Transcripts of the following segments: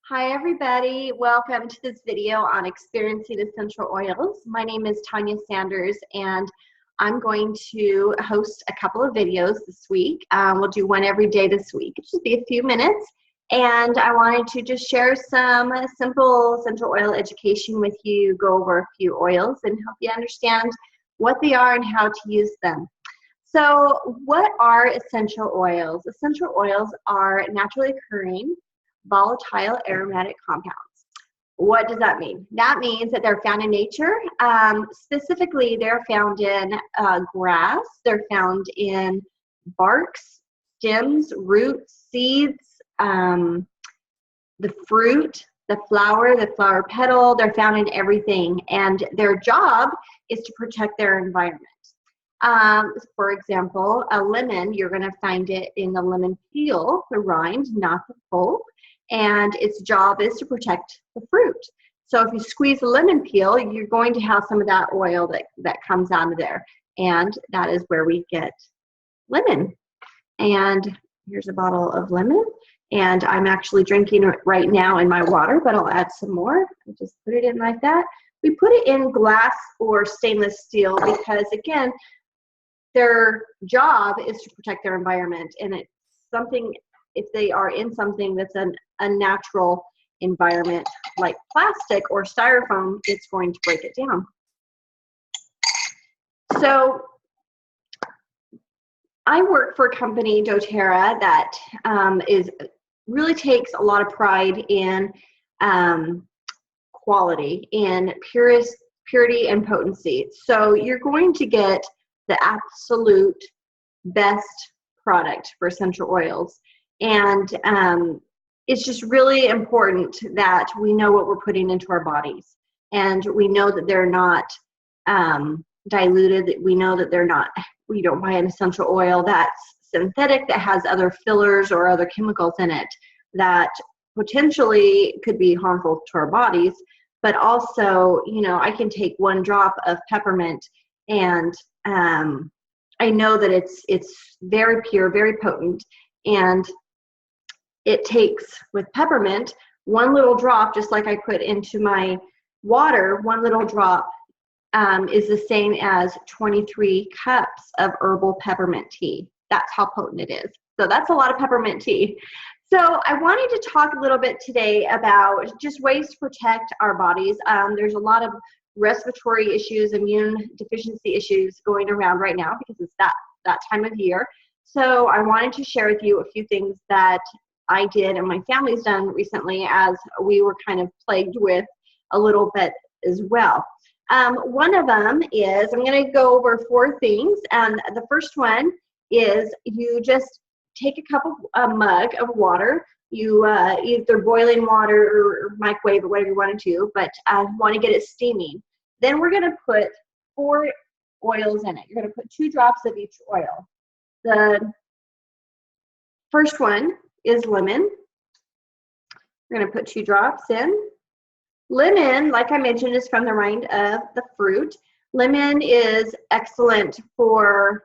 Hi everybody, welcome to this video on experiencing essential oils. My name is Tanya Sanders and I'm going to host a couple of videos this week. We'll do one every day this week. It should be a few minutes, and I wanted to just share some simple essential oil education with you, go over a few oils and help you understand what they are and how to use them. So what are essential oils? Essential oils are naturally occurring volatile aromatic compounds. What does that mean? That means that they're found in nature. Specifically, they're found in grass, they're found in barks, stems, roots, seeds, the fruit, the flower petal. They're found in everything, and their job is to protect their environment. For example, a lemon, you're going to find it in the lemon peel, the rind, not the pulp. And its job is to protect the fruit. So if you squeeze a lemon peel, you're going to have some of that oil that comes out of there. And that is where we get lemon. And here's a bottle of lemon. And I'm actually drinking it right now in my water, but I'll add some more. I just put it in like that. We put it in glass or stainless steel because, again, their job is to protect their environment. And it's something, if they are in something that's an unnatural environment like plastic or styrofoam, it's going to break it down. So I work for a company, doTERRA, that really takes a lot of pride in quality, in purity and potency. So you're going to get the absolute best product for essential oils. And it's just really important that we know what we're putting into our bodies. And we know that they're not diluted. We know that they're not, we don't buy an essential oil that's synthetic, that has other fillers or other chemicals in it that potentially could be harmful to our bodies. But also, you know, I can take one drop of peppermint and I know that it's very pure, very potent, and it takes, with peppermint, one little drop, just like I put into my water, one little drop is the same as 23 cups of herbal peppermint tea. That's how potent it is. So that's a lot of peppermint tea. So I wanted to talk a little bit today about just ways to protect our bodies. There's a lot of respiratory issues, immune deficiency issues going around right now because it's that time of year. So I wanted to share with you a few things that I did and my family's done recently, as we were kind of plagued with a little bit as well. One of them is, I'm going to go over 4 things. The first one is you just take a mug of water. You either boiling water or microwave or whatever you want to do, but want to get it steaming. Then we're going to put 4 oils in it. You're going to put 2 drops of each oil. The first one is lemon. We're going to put 2 drops in. Lemon, like I mentioned, is from the rind of the fruit. Lemon is excellent for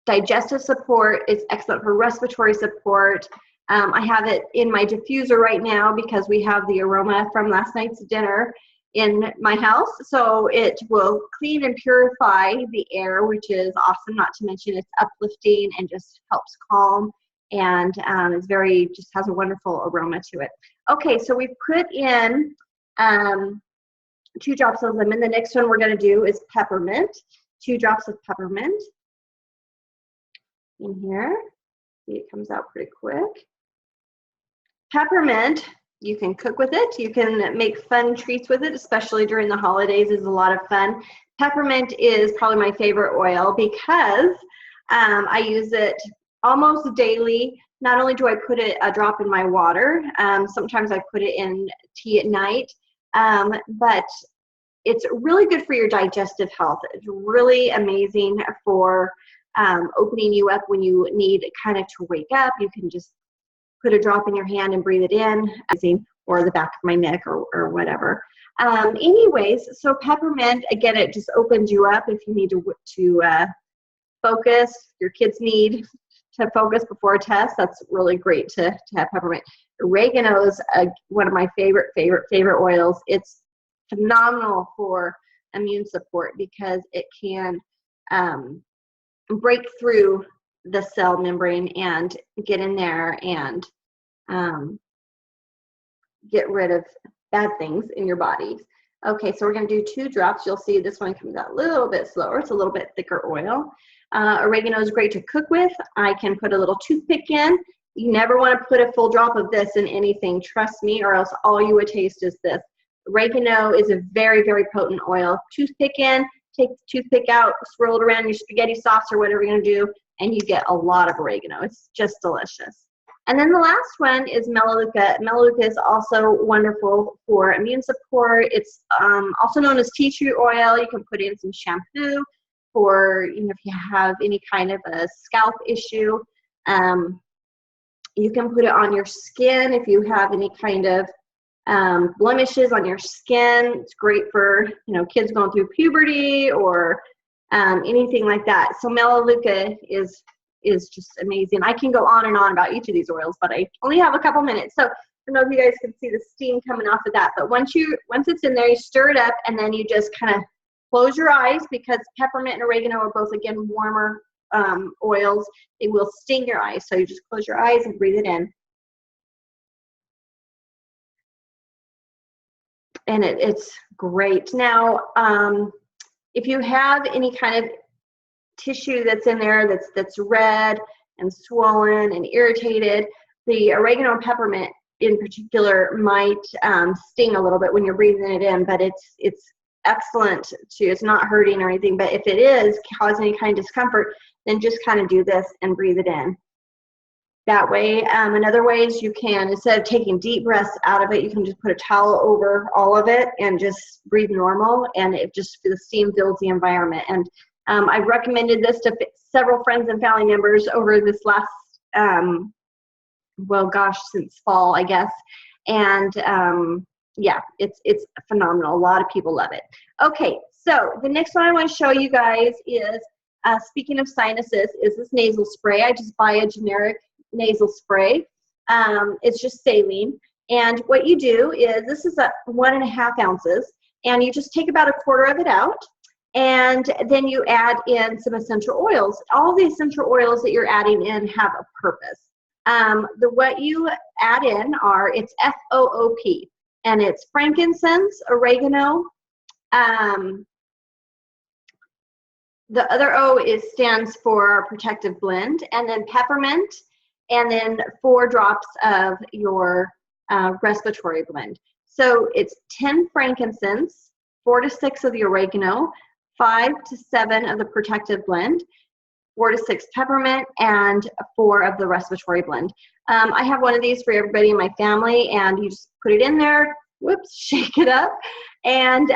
digestive support. It's excellent for respiratory support. I have it in my diffuser right now because we have the aroma from last night's dinner in my house. So it will clean and purify the air, which is awesome. Not to mention it's uplifting and just helps calm. And it's just has a wonderful aroma to it. Okay, so we put in 2 drops of lemon. The next one we're going to do is peppermint. 2 drops of peppermint in here. See, it comes out pretty quick. Peppermint, you can cook with it. You can make fun treats with it, especially during the holidays. It's a lot of fun. Peppermint is probably my favorite oil because I use it almost daily. Not only do I put a drop in my water, sometimes I put it in tea at night, but it's really good for your digestive health. It's really amazing for opening you up when you need kind of to wake up. You can just put a drop in your hand and breathe it in, or the back of my neck or whatever. Anyways, so peppermint, again, it just opens you up if you need to focus. Your kids need to focus before a test, that's really great to have peppermint. Oregano is one of my favorite oils. It's phenomenal for immune support because it can break through the cell membrane and get in there and get rid of bad things in your body. Okay, so we're going to do 2 drops. You'll see this one comes out a little bit slower. It's a little bit thicker oil. Oregano is great to cook with. I can put a little toothpick in. You never want to put a full drop of this in anything, trust me, or else all you would taste is this. Oregano is a very, very potent oil. Toothpick in, take the toothpick out, swirl it around your spaghetti sauce or whatever you're going to do, and you get a lot of oregano. It's just delicious. And then the last one is melaleuca. Melaleuca is also wonderful for immune support. It's also known as tea tree oil. You can put in some shampoo for, you know, if you have any kind of a scalp issue. You can put it on your skin if you have any kind of blemishes on your skin. It's great for, you know, kids going through puberty or anything like that. So melaleuca is just amazing. I can go on and on about each of these oils, but I only have a couple minutes. So I don't know if you guys can see the steam coming off of that, but once it's in there, you stir it up and then you just kind of close your eyes, because peppermint and oregano are both, again, warmer oils. It will sting your eyes. So you just close your eyes and breathe it in. And it's great. Now, if you have any kind of tissue that's in there that's red and swollen and irritated, the oregano and peppermint in particular might sting a little bit when you're breathing it in, but it's excellent it's not hurting or anything. But if it is causing any kind of discomfort, then just kind of do this and breathe it in. That way, in other ways, you can, instead of taking deep breaths out of it, you can just put a towel over all of it and just breathe normal, and the steam fills the environment. And I've recommended this to several friends and family members over this last, since fall, I guess. And yeah, it's phenomenal. A lot of people love it. Okay, so the next one I want to show you guys is, speaking of sinuses, is this nasal spray. I just buy a generic nasal spray. It's just saline. And what you do is, this is 1.5 ounces, and you just take about 1/4 of it out. And then you add in some essential oils. All the essential oils that you're adding in have a purpose. What you add in it's FOOP, and it's frankincense, oregano. The other O stands for protective blend, and then peppermint, and then 4 drops of your respiratory blend. So it's 10 frankincense, 4 to 6 of the oregano, 5 to 7 of the protective blend, 4 to 6 peppermint, and 4 of the respiratory blend. I have one of these for everybody in my family, and you just put it in there, shake it up, and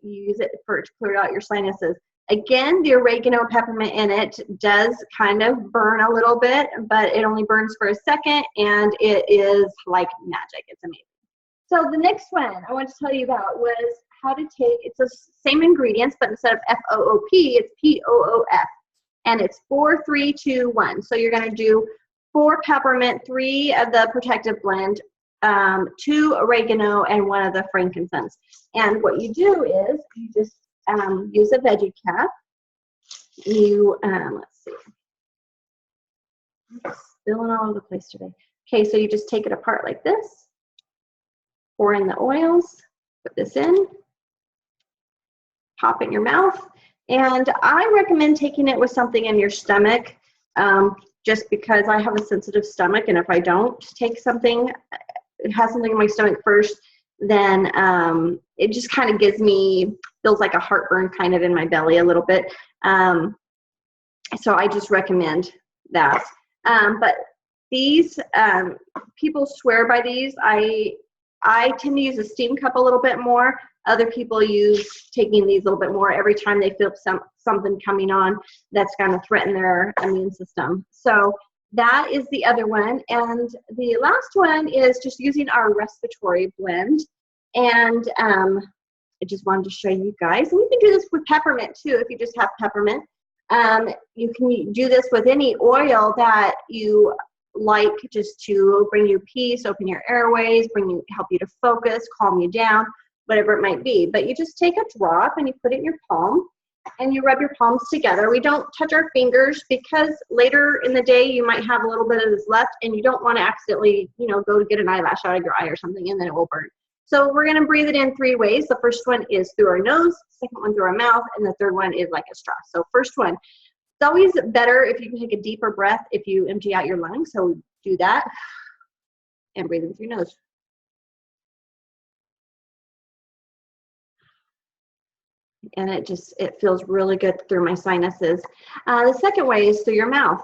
use it to clear out your sinuses. Again, the oregano and peppermint in it does kind of burn a little bit, but it only burns for a second, and it is like magic. It's amazing. So the next one I want to tell you about was how to take, it's the same ingredients, but instead of FOOP, it's POOF, and it's 4, 3, 2, 1. So you're going to do 4 peppermint, 3 of the protective blend, 2 oregano, and 1 of the frankincense. And what you do is you just use a veggie cap. You, let's see, I'm spilling all over the place today. Okay, so you just take it apart like this, pour in the oils, put this in, pop it in your mouth, and I recommend taking it with something in your stomach, just because I have a sensitive stomach, and if I don't take something, it has something in my stomach first, then it just kind of feels like a heartburn kind of in my belly a little bit. So I just recommend that. But these, people swear by these. I tend to use a steam cup a little bit more. Other people use taking these a little bit more every time they feel something coming on that's going to threaten their immune system. So that is the other one. And the last one is just using our respiratory blend. And I just wanted to show you guys. And you can do this with peppermint too if you just have peppermint. You can do this with any oil that you like, just to bring you peace, open your airways, help you to focus, calm you down, whatever it might be. But you just take a drop and you put it in your palm and you rub your palms together. We don't touch our fingers because later in the day you might have a little bit of this left and you don't want to accidentally, go to get an eyelash out of your eye or something and then it will burn. So we're going to breathe it in 3 ways. The first one is through our nose, second one through our mouth, and the third one is like a straw. So first one, it's always better if you can take a deeper breath if you empty out your lungs. So do that and breathe in through your nose. And it feels really good through my sinuses. The second way is through your mouth.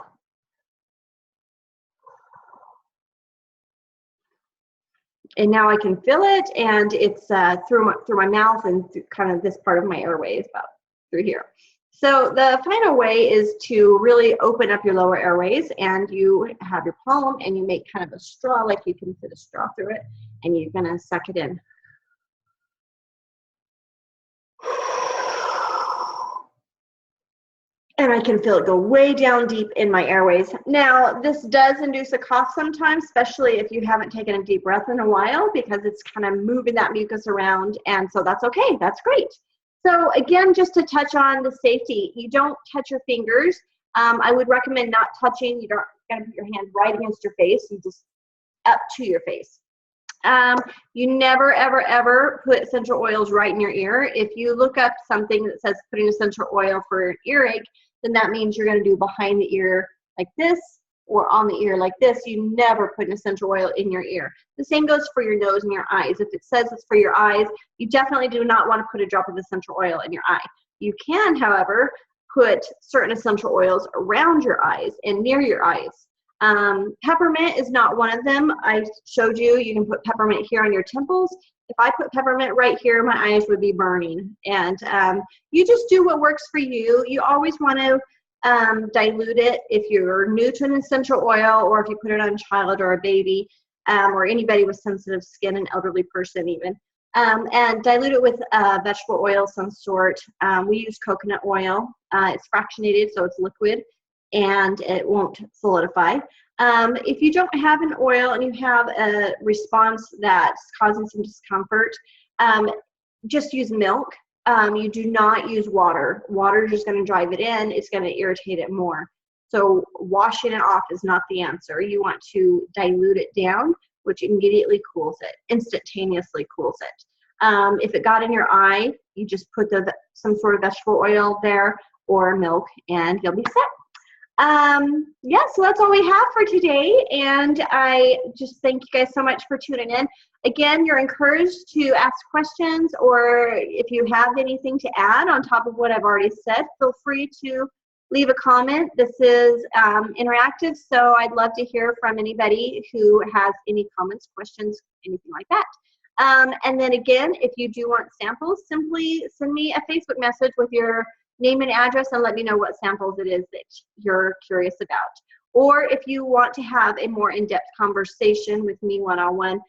And now I can feel it, and it's through my mouth and through kind of this part of my airways, about through here. So the final way is to really open up your lower airways, and you have your palm and you make kind of a straw, like you can fit a straw through it, and you're gonna suck it in. And I can feel it go way down deep in my airways. Now, this does induce a cough sometimes, especially if you haven't taken a deep breath in a while, because it's kind of moving that mucus around, and so that's okay, that's great. So again, just to touch on the safety, you don't touch your fingers. I would recommend not touching. You don't gotta put your hand right against your face. You just up to your face. You never, ever, ever put essential oils right in your ear. If you look up something that says putting essential oil for an earache, then that means you're going to do behind the ear like this or on the ear like this. You never put an essential oil in your ear. The same goes for your nose and your eyes. If it says it's for your eyes, you definitely do not want to put a drop of essential oil in your eye. You can, however, put certain essential oils around your eyes and near your eyes. Peppermint is not one of them. I showed you, you can put peppermint here on your temples. If I put peppermint right here, my eyes would be burning. And you just do what works for you. You always want to dilute it if you're new to an essential oil, or if you put it on a child or a baby, or anybody with sensitive skin, an elderly person even. And dilute it with vegetable oil of some sort. We use coconut oil. It's fractionated, so it's liquid, and it won't solidify. If you don't have an oil and you have a response that's causing some discomfort, just use milk. You do not use water. Water is just going to drive it in. It's going to irritate it more. So washing it off is not the answer. You want to dilute it down, which immediately cools it, instantaneously cools it. If it got in your eye, you just put some sort of vegetable oil there or milk, and you'll be set. Yeah, so that's all we have for today, and I just thank you guys so much for tuning in. Again, you're encouraged to ask questions, or if you have anything to add on top of what I've already said, feel free to leave a comment. This is interactive, so I'd love to hear from anybody who has any comments, questions, anything like that. And then again, if you do want samples, simply send me a Facebook message with your name and address and let me know what samples it is that you're curious about. Or if you want to have a more in-depth conversation with me one-on-one,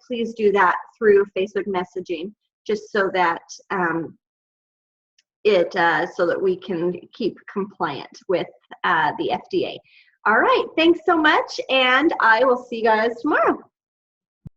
please do that through Facebook messaging, just so that so that we can keep compliant with the FDA. All right, thanks so much, and I will see you guys tomorrow.